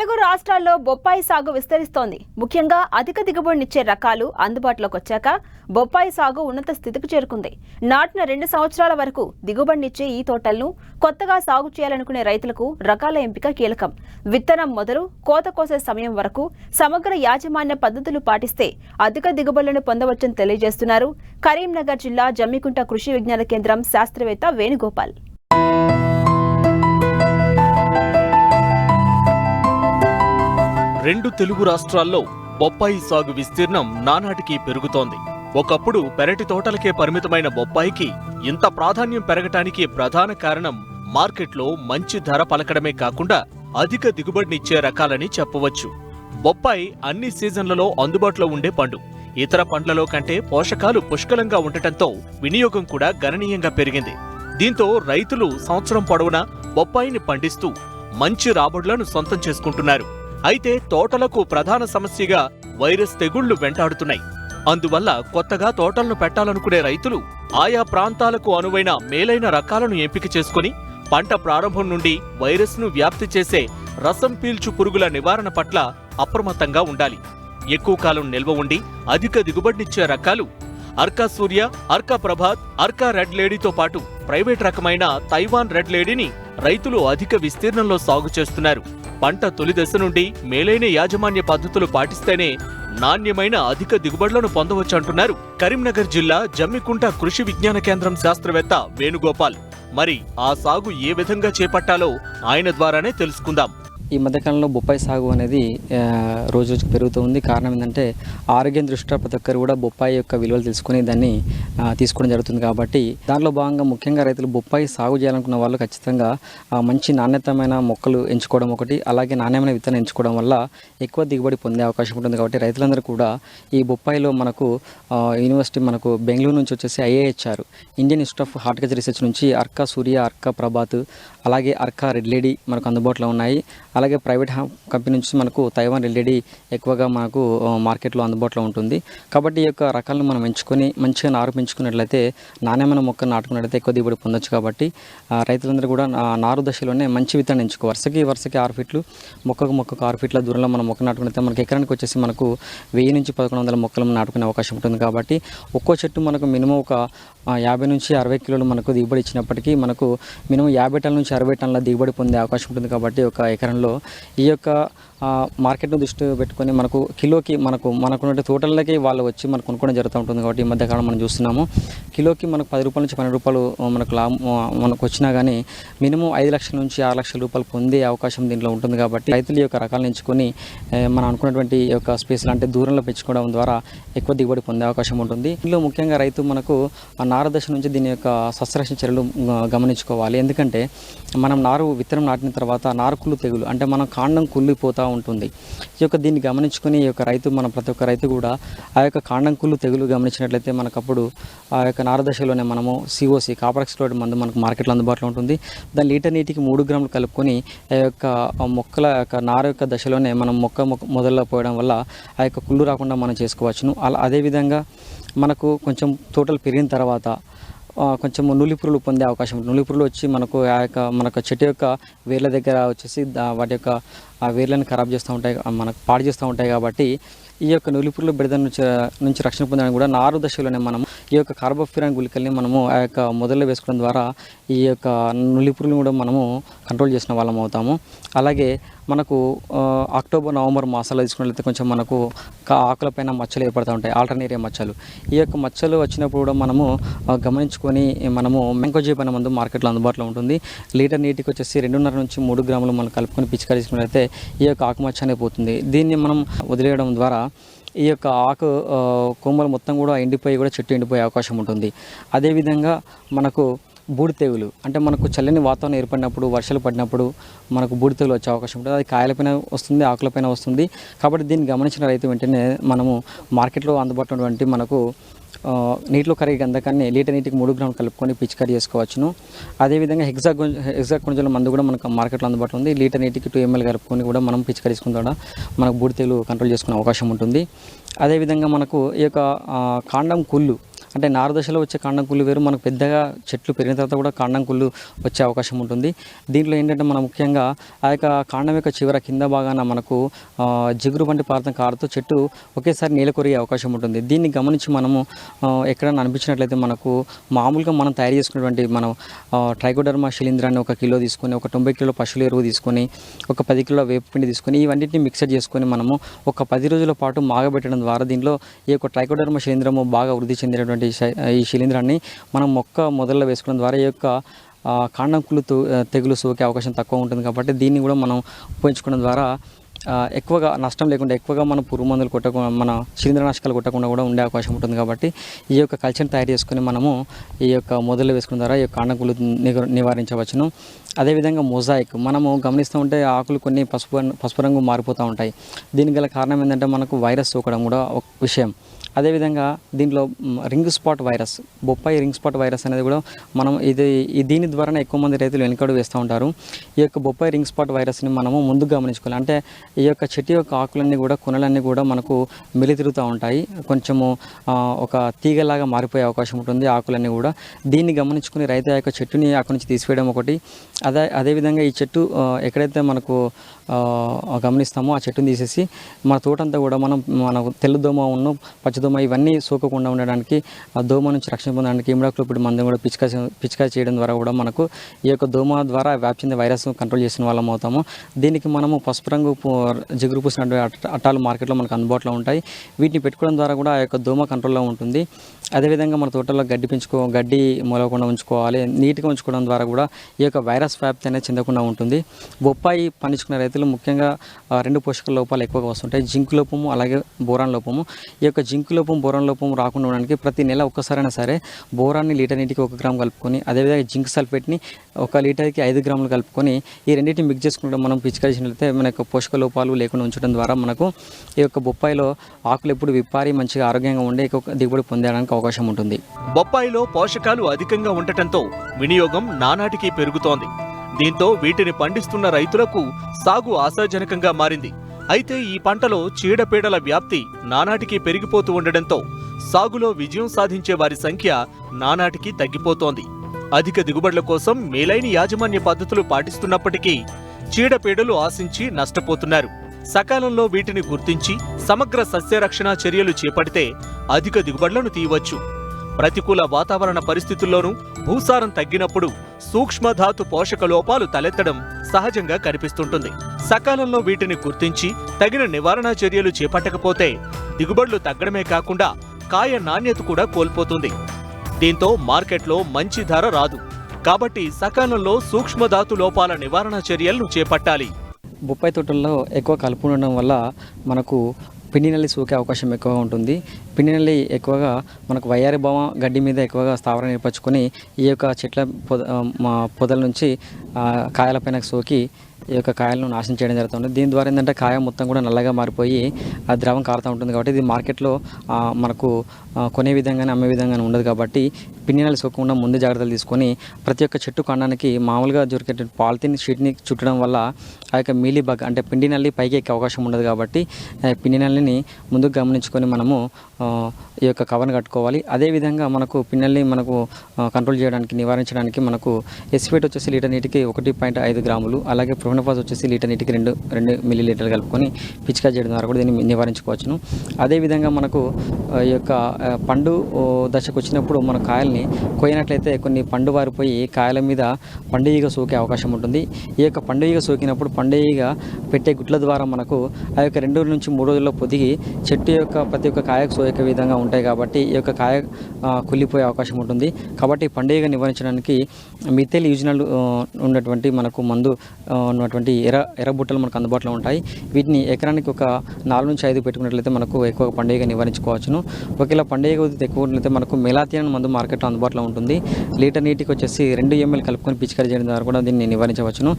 తెలుగు రాష్ట్రాల్లో బొప్పాయి సాగు విస్తరిస్తోంది. ముఖ్యంగా అధిక దిగుబడినిచ్చే రకాలు అందుబాటులోకి వచ్చాక బొప్పాయి సాగు ఉన్నత స్థితికి చేరుకుంది. నాటిన 2 సంవత్సరాల వరకు దిగుబడినిచ్చే ఈ తోటలను కొత్తగా సాగు చేయాలనుకునే రైతులకు రకాల ఎంపిక కీలకం. విత్తనం మొదలు కోత కోసే సమయం వరకు సమగ్ర యాజమాన్య పద్ధతులు పాటిస్తే అధిక దిగుబడులను పొందవచ్చని తెలియజేస్తున్నారు కరీంనగర్ జిల్లా జమ్మికుంట కృషి విజ్ఞాన కేంద్రం శాస్త్రవేత్త వేణుగోపాల్. రెండు తెలుగు రాష్ట్రాల్లో బొప్పాయి సాగు విస్తీర్ణం నానాటికి పెరుగుతోంది. ఒకప్పుడు పెరటి తోటలకే పరిమితమైన బొప్పాయికి ఇంత ప్రాధాన్యం పెరగటానికి ప్రధాన కారణం మార్కెట్లో మంచి ధర పలకడమే కాకుండా అధిక దిగుబడినిచ్చే రకాలని చెప్పవచ్చు. బొప్పాయి అన్ని సీజన్లలో అందుబాటులో ఉండే పండు. ఇతర పండ్లలో కంటే పోషకాలు పుష్కలంగా ఉండటంతో వినియోగం కూడా గణనీయంగా పెరిగింది. దీంతో రైతులు సంవత్సరం పొడవునా బొప్పాయిని పండిస్తూ మంచి రాబడులను సొంతం చేసుకుంటున్నారు. అయితే తోటలకు ప్రధాన సమస్యగా వైరస్ తెగుళ్లు వెంటాడుతున్నాయి. అందువల్ల కొత్తగా తోటలను పెట్టాలనుకునే రైతులు ఆయా ప్రాంతాలకు అనువైన మేలైన రకాలను ఎంపిక చేసుకుని పంట ప్రారంభం నుండి వైరస్ను వ్యాప్తి చేసే రసం పీల్చు పురుగుల నివారణ పట్ల అప్రమత్తంగా ఉండాలి. ఎక్కువ కాలం నిల్వ ఉండి అధిక దిగుబడినిచ్చే రకాలు అర్కా సూర్య, అర్కా ప్రభాత్, అర్కా రెడ్ లేడీతో పాటు ప్రైవేట్ రకమైన తైవాన్ రెడ్ లేడీని రైతులు అధిక విస్తీర్ణంలో సాగు చేస్తున్నారు. పంట తొలి దశ నుండి మేలైన యాజమాన్య పద్ధతులు పాటిస్తేనే నాణ్యమైన అధిక దిగుబడులను పొందవచ్చంటున్నారు కరీంనగర్ జిల్లా జమ్మికుంట కృషి విజ్ఞాన కేంద్రం శాస్త్రవేత్త వేణుగోపాల్. మరి ఆ సాగు ఏ విధంగా చేపట్టాలో ఆయన ద్వారానే తెలుసుకుందాం. ఈ మధ్యకాలంలో బొప్పాయి సాగు అనేది రోజు రోజుకు పెరుగుతూ ఉంది. కారణం ఏంటంటే ఆరోగ్యం దృష్ట్యా ప్రతి ఒక్కరు కూడా బొప్పాయి యొక్క విలువలు తెలుసుకుని దాన్ని తీసుకోవడం జరుగుతుంది. కాబట్టి దానిలో భాగంగా ముఖ్యంగా రైతులు బొప్పాయి సాగు చేయాలనుకున్న వాళ్ళు ఖచ్చితంగా మంచి నాణ్యతమైన మొక్కలు ఎంచుకోవడం ఒకటి, అలాగే నాణ్యమైన విత్తనం ఎంచుకోవడం వల్ల ఎక్కువ దిగుబడి పొందే అవకాశం ఉంటుంది. కాబట్టి రైతులందరూ కూడా ఈ బొప్పాయిలో మనకు యూనివర్సిటీ మనకు బెంగళూరు నుంచి వచ్చేసి IIHR Indian institute of horticulture research నుంచి అర్కా సూర్య, అర్కా ప్రభాత్, అలాగే అర్కా రెడ్ లేడీ మనకు అందుబాటులో ఉన్నాయి. అలాగే ప్రైవేట్ కంపెనీ నుంచి మనకు తైవాన్ రెడ్ లేడీ ఎక్కువగా మనకు మార్కెట్లో అందుబాటులో ఉంటుంది. కాబట్టి ఈ యొక్క రకాలను మనం ఎంచుకొని మంచిగా నారు పెంచుకున్నట్లయితే నాణ్యమైన మొక్కలు నాటుకున్నట్లయితే ఎక్కువ దిగుబడి పొందొచ్చు. కాబట్టి రైతులందరూ కూడా నారు దశలోనే మంచి విత్తనం ఎంచుకో వరుసకి 50 ఫీట్లు మొక్కకు 6 ఫీట్ల దూరంలో మనం మొక్క నాటుకున్నట్లయితే మనకి ఎకరానికి వచ్చేసి మనకు 1000 నుంచి 1100 మొక్కలు నాటుకునే అవకాశం ఉంటుంది. కాబట్టి ఒక్కో చెట్టు మనకు మినిమం ఒక 50 నుంచి 60 కిలోలు మనకు దిగుబడి ఇచ్చినప్పటికీ మనకు మినిమం 50 టన్నుల నుంచి 60 టన్నుల దిగుబడి పొందే అవకాశం ఉంటుంది. కాబట్టి ఒక ఎకరంలో ఈ యొక్క మార్కెట్ను దృష్టి పెట్టుకొని మనకు కిలోకి మనకున్న తోటలకి వాళ్ళు వచ్చి మనకు కొనుక్కోవడం జరుగుతూ ఉంటుంది. కాబట్టి ఈ మధ్యకాలం మనం చూస్తున్నాము కిలోకి మనకు 10 రూపాయల నుంచి 12 రూపాయలు మనకు వచ్చినా కానీ మినిమం 5 లక్షల నుంచి 6 లక్షల రూపాయలు పొందే అవకాశం దీంట్లో ఉంటుంది. కాబట్టి రైతులు ఈ యొక్క రకాలను ఎంచుకొని మనం అనుకున్నటువంటి ఈ యొక్క స్పేస్లు అంటే దూరంలో పెంచుకోవడం ద్వారా ఎక్కువ దిగుబడి పొందే అవకాశం ఉంటుంది. ఇందులో ముఖ్యంగా రైతు మనకు నారు దశ నుంచి దీని యొక్క సస్యరక్షణ చర్యలు గమనించుకోవాలి. ఎందుకంటే మనం నారు విత్తనం నాటిన తర్వాత నారు కుళ్ళు తెగులు అంటే మనం కాండం కుళ్ళిపోతూ ఉంటుంది. ఈ యొక్క దీన్ని గమనించుకొని ఈ యొక్క రైతు ప్రతి ఒక్క రైతు కూడా ఆ యొక్క కాండం కుళ్ళు తెగులు గమనించినట్లయితే మనకప్పుడు ఆ యొక్క నారు దశలోనే మనము COC కాపర్ ఆక్సిక్లోరైడ్ మందు మనకు మార్కెట్లో అందుబాటులో ఉంటుంది. దాని లీటర్ నీటికి 3 గ్రాములు కలుపుకొని ఆ యొక్క మొక్కల యొక్క నారు యొక్క దశలోనే మనం మొక్క మొదల్లో పోయడం వల్ల ఆ యొక్క కుళ్ళు రాకుండా మనం చేసుకోవచ్చును. అదేవిధంగా మనకు కొంచెం తోటలు పెరిగిన తర్వాత కొంచెం నులిపురులు పొందే అవకాశం ఉంటుంది. నులిపురులు వచ్చి మనకు చెట్టు యొక్క వేర్ల దగ్గర వచ్చేసి వాటి యొక్క ఆ వేర్లను ఖరాబ్ చేస్తూ ఉంటాయి, మనకు పాడు చేస్తూ ఉంటాయి. కాబట్టి ఈ యొక్క నులిపురుల బెడద నుంచి రక్షణ పొందడానికి కూడా నారు దశలోనే మనం ఈ యొక్క కార్బోఫ్యూరాన్ గుళికల్ని మనము ఆ యొక్క మొదల్లో వేసుకోవడం ద్వారా ఈ యొక్క నులిపురులను కూడా మనము కంట్రోల్ చేసిన వాళ్ళం అవుతాము. అలాగే మనకు అక్టోబర్ నవంబర్ మాసాల్లో తీసుకున్నట్లయితే కొంచెం మనకు ఆకులపైన మచ్చలు ఏర్పడుతూ ఉంటాయి, ఆల్టర్నేరియా మచ్చలు. ఈ యొక్క మచ్చలు వచ్చినప్పుడు కూడా మనము గమనించుకొని మనము మ్యాంకోజేబ్ అనే మందు మార్కెట్లో అందుబాటులో ఉంటుంది. లీటర్ నీటికి వచ్చేసి 2.5 నుంచి 3 గ్రాములు మనం కలుపుకొని పిచికారీ తీసుకున్నట్లయితే ఈ యొక్క ఆకుమచ్చ అనేది పోతుంది. దీన్ని మనం వదిలేయడం ద్వారా ఈ యొక్క ఆకు కొమ్మలు మొత్తం కూడా ఎండిపోయి కూడా చెట్టు ఎండిపోయే అవకాశం ఉంటుంది. అదేవిధంగా మనకు బూడి తెగులు అంటే మనకు చల్లని వాతావరణం ఏర్పడినప్పుడు వర్షాలు పడినప్పుడు మనకు బూడి తెగులు వచ్చే అవకాశం ఉంటుంది. అది కాయలపైన వస్తుంది, ఆకులపైన వస్తుంది. కాబట్టి దీన్ని గమనించిన రైతు వెంటనే మనము మార్కెట్లో అందుబాటులో ఉన్నటువంటి మనకు నీటిలో కరిగే గంధకాన్ని లీటర్ నీటికి 3 గ్రాములు కలుపుకొని పిచికారీ చేసుకోవచ్చును. అదేవిధంగా హెక్సాకొనజోల్ మందు కూడా మనకు మార్కెట్లో అందుబాటులో ఉంది. లీటర్ నీటికి 2 ml కలుపుకొని కూడా మనం పిచికారీ చేసుకున్న ద్వారా మనకు బూడి తెగులు కంట్రోల్ చేసుకునే అవకాశం ఉంటుంది. అదేవిధంగా మనకు ఈ యొక్క కాండం కుళ్ళు అంటే నారు దశలో వచ్చే కాండం కుళ్ళు వేరు, మనకు పెద్దగా చెట్లు పెరిగిన తర్వాత కూడా కాండం కుళ్ళు వచ్చే అవకాశం ఉంటుంది. దీంట్లో ఏంటంటే మనం ముఖ్యంగా ఆ యొక్క కాండం యొక్క చివర కింద భాగాన మనకు జిగురు వంటి పదార్థం కారుతూ చెట్టు ఒకేసారి నేల కొరిగే అవకాశం ఉంటుంది. దీన్ని గమనించి మనము ఎక్కడైనా అనిపించినట్లయితే మనకు మామూలుగా మనం తయారు చేసుకున్నటువంటి మనం ట్రైకోడర్మా శిలీంధ్రాన్ని 1 కిలో తీసుకొని, ఒక 90 కిలో పశువుల ఎరువు తీసుకొని, ఒక 10 కిలో వేపపిండి తీసుకొని, ఇవన్నింటినీ మిక్సర్ చేసుకొని మనము ఒక 10 రోజుల పాటు మాగబెట్టడం ద్వారా దీనిలో ఈ యొక్క ట్రైకోడర్మా శిలీంధ్రము బాగా వృద్ధి చెందినటువంటి ఈ శిలీంధ్రాన్ని మనం మొక్క మొదల్లో వేసుకోవడం ద్వారా ఈ యొక్క కాండం కుళ్ళు తెగులు సోకే అవకాశం తక్కువ ఉంటుంది. కాబట్టి దీన్ని కూడా మనం ఉపయోగించుకోవడం ద్వారా ఎక్కువగా నష్టం లేకుండా, ఎక్కువగా మనం పురుగు మందులు కొట్టకుండా, మన శిలీంద్రనాశకాలు కొట్టకుండా కూడా ఉండే అవకాశం ఉంటుంది. కాబట్టి ఈ యొక్క కల్చర్ని తయారు చేసుకుని మనము ఈ యొక్క మొదలు వేసుకున్న ద్వారా ఈ యొక్క కాండం కుళ్ళు నివారించవచ్చును. అదేవిధంగా మొజాయిక్ మనము గమనిస్తూ ఉంటే ఆకులు కొన్ని పసుపు రంగు మారిపోతూ ఉంటాయి. దీనికి గల కారణం ఏంటంటే మనకు వైరస్ సోకడం కూడా ఒక విషయం. అదేవిధంగా దీంట్లో రింగ్ స్పాట్ వైరస్, బొప్పాయి రింగ్ స్పాట్ వైరస్ అనేది కూడా మనం దీని ద్వారానే ఎక్కువ మంది రైతులు వెనుకడు వేస్తూ ఉంటారు. ఈ యొక్క బొప్పాయి రింగ్ స్పాట్ వైరస్ని మనము ముందు గమనించుకోవాలి. అంటే ఈ యొక్క చెట్టు యొక్క ఆకులన్నీ కూడా, కొనలన్నీ కూడా మనకు మెలితిరుగుతూ ఉంటాయి, కొంచెము ఒక తీగలాగా మారిపోయే అవకాశం ఉంటుంది ఆకులన్నీ కూడా. దీన్ని గమనించుకుని రైతు ఆ యొక్క చెట్టుని అక్కడి నుంచి తీసివేయడం ఒకటి. అదేవిధంగా ఈ చెట్టు ఎక్కడైతే మనకు గమనిస్తామో ఆ చెట్టుని తీసేసి మన తోటంతా కూడా మనకు తెల్లదోమ పచ్చదోమ ఇవన్నీ సోకకుండా ఉండడానికి, ఆ దోమ నుంచి రక్షణ పొందడానికి ఇమిడాక్లోపిడ్ మందుని కూడా పిచికారి చేయడం ద్వారా కూడా మనకు ఈ యొక్క దోమ ద్వారా వ్యాప్తి వైరస్ కంట్రోల్ చేసిన వాళ్ళం అవుతాము. దీనికి మనము పసుపు రంగు జిగురు పూసినటువంటి అట్టాలు మార్కెట్లో మనకు అందుబాటులో ఉంటాయి. వీటిని పెట్టుకోవడం ద్వారా కూడా ఆ యొక్క దోమ కంట్రోల్లో ఉంటుంది. అదేవిధంగా మన తోటలో గడ్డి మొలవకుండా ఉంచుకోవాలి. నీట్గా ఉంచుకోవడం ద్వారా కూడా ఈ యొక్క వైరస్ వ్యాప్తి అనేది చెందకుండా ఉంటుంది. బొప్పాయి పండించుకునే రైతులు ముఖ్యంగా 2 పోషక లోపాలు ఎక్కువగా వస్తుంటాయి, జింక్ లోపము అలాగే బోరాన్ లోపము. ఈ యొక్క జింక్ లోపం, బోరాన్ లోపం రాకుండా ఉండడానికి ప్రతి నెల ఒక్కసారైనా సరే బోరాన్ని లీటర్ నీటికి 1 గ్రామ్ కలుపుకొని, అదేవిధంగా జింక్ సల్ఫేట్ని 1 లీటర్కి 5 గ్రాములు కలుపుకొని ఈ రెండింటిని మిక్స్ చేసుకుంటే మనం పిచికారి చేసినట్లయితే మన యొక్క పోషక లోపాలు లేకుండా ఉంచడం ద్వారా మనకు ఈ యొక్క బొప్పాయిలో ఆకులు ఎప్పుడు విప్పారి మంచిగా ఆరోగ్యంగా ఉండే ఎక్కువ దిగుబడి పొందడానికి అవకాశం ఉంటుంది. బొప్పాయిలో పోషకాలు అధికంగా ఉండటంతో వినియోగం నానాటికి పెరుగుతోంది. దీంతో వీటిని పండిస్తున్న రైతులకు సాగు ఆశాజనకంగా మారింది. అయితే ఈ పంటలో చీడపీడల వ్యాప్తి నానాటికి పెరిగిపోతూ ఉండడంతో సాగులో విజయం సాధించే వారి సంఖ్య నానాటికి తగ్గిపోతోంది. అధిక దిగుబడుల కోసం మేలైన యాజమాన్య పద్ధతులు పాటిస్తున్నప్పటికీ చీడపీడలు ఆశించి నష్టపోతున్నారు. సకాలంలో వీటిని గుర్తించి సమగ్ర సస్యరక్షణ చర్యలు చేపడితే అధిక దిగుబడులను తీయవచ్చు. ప్రతికూల వాతావరణ పరిస్థితుల్లోనూ భూసారం తగ్గినప్పుడు సూక్ష్మధాతు పోషక లోపాలు తలెత్తడం సహజంగా కనిపిస్తుంటుంది. సకాలంలో వీటిని గుర్తించి తగిన నివారణ చర్యలు చేపట్టకపోతే దిగుబడులు తగ్గడమే కాకుండా కాయ నాణ్యత కూడా కోల్పోతుంది. దీంతో మార్కెట్లో మంచి ధర రాదు. కాబట్టి సకాలంలో సూక్ష్మధాతు లోపాల నివారణ చర్యలను చేపట్టాలి. బొప్పాయి తోటల్లో ఎక్కువ కలుపు ఉండడం వల్ల మనకు పిండి నల్లి సోకే అవకాశం ఎక్కువగా ఉంటుంది. పిండి నల్లి ఎక్కువగా మనకు వయ్యారి భావ గడ్డి మీద ఎక్కువగా స్థావరం ఏర్పరచుకొని ఈ యొక్క చెట్ల పొదల నుంచి కాయలపైన సోకి ఈ యొక్క కాయలను నాశనం చేయడం జరుగుతుంది. దీని ద్వారా ఏంటంటే కాయ మొత్తం కూడా నల్లగా మారిపోయి ఆ ద్రవం కారుతూ ఉంటుంది. కాబట్టి ఇది మార్కెట్లో మనకు కొనే విధంగానే అమ్మే విధంగానే ఉండదు. కాబట్టి పిండి నల్లి సోకకుండా ముందు జాగ్రత్తలు తీసుకొని ప్రతి ఒక్క చెట్టు కాండానికి మామూలుగా దొరికే పాలిథిన్ షీట్ని చుట్టడం వల్ల ఆ యొక్క మీలీ బగ్ అంటే పిండి నల్లి పైకి ఎక్కే అవకాశం ఉండదు. కాబట్టి పిండి నల్లిని ముందుకు గమనించుకొని మనము ఈ యొక్క కవర్ని కట్టుకోవాలి. అదేవిధంగా మనకు పిండి నల్లి మనకు కంట్రోల్ చేయడానికి, నివారించడానికి మనకు ఎస్ఫేట్ వచ్చేసి లీటర్ నీటికి 1.5 గ్రాములు, అలాగే ప్రొఫెనోఫాస్ వచ్చేసి లీటర్ నీటికి 2 మిల్లీలీటర్లు కలుపుకొని పిచికారి చేయడం ద్వారా కూడా దీన్ని నివారించుకోవచ్చును. అదేవిధంగా మనకు ఈ యొక్క పండు దశకు వచ్చినప్పుడు మన కాయల్ని కోయినట్లయితే కొన్ని పండు వారిపోయి కాయల మీద పండు ఈగ సోకే అవకాశం ఉంటుంది. ఈ యొక్క పండు ఈగ సోకినప్పుడు పండు ఈగ పెట్టే గుట్ల ద్వారా మనకు ఆ యొక్క 2 నుంచి 3 రోజుల్లో పొదిగి చెట్టు యొక్క ప్రతి ఒక్క కాయకు సోకే విధంగా ఉంటాయి. కాబట్టి ఈ యొక్క కాయ కుళ్ళిపోయే అవకాశం ఉంటుంది. కాబట్టి పండు ఈగ నివారించడానికి మిథైల్ యూజినల్ ఉన్నటువంటి మనకు మందు ఉన్నటువంటి ఎర్ర బుట్టలు మనకు అందుబాటులో ఉంటాయి. వీటిని ఎకరానికి ఒక 4 నుంచి 5 పెట్టుకున్నట్లయితే మనకు ఎక్కువగా పండు ఈగ నివారించుకోవచ్చును. ఒకవేళ పండు ఈగ ఎక్కువ ఉన్నట్లయితే మనకు మెలాథియన్ మందు మార్కెట్లో అందుబాటులో ఉంటుంది. లీటర్ నీటికి వచ్చేసి 2 ml కలుపుకొని పిచికారి చేయడం ద్వారా కూడా దీన్ని నివారించవచ్చును.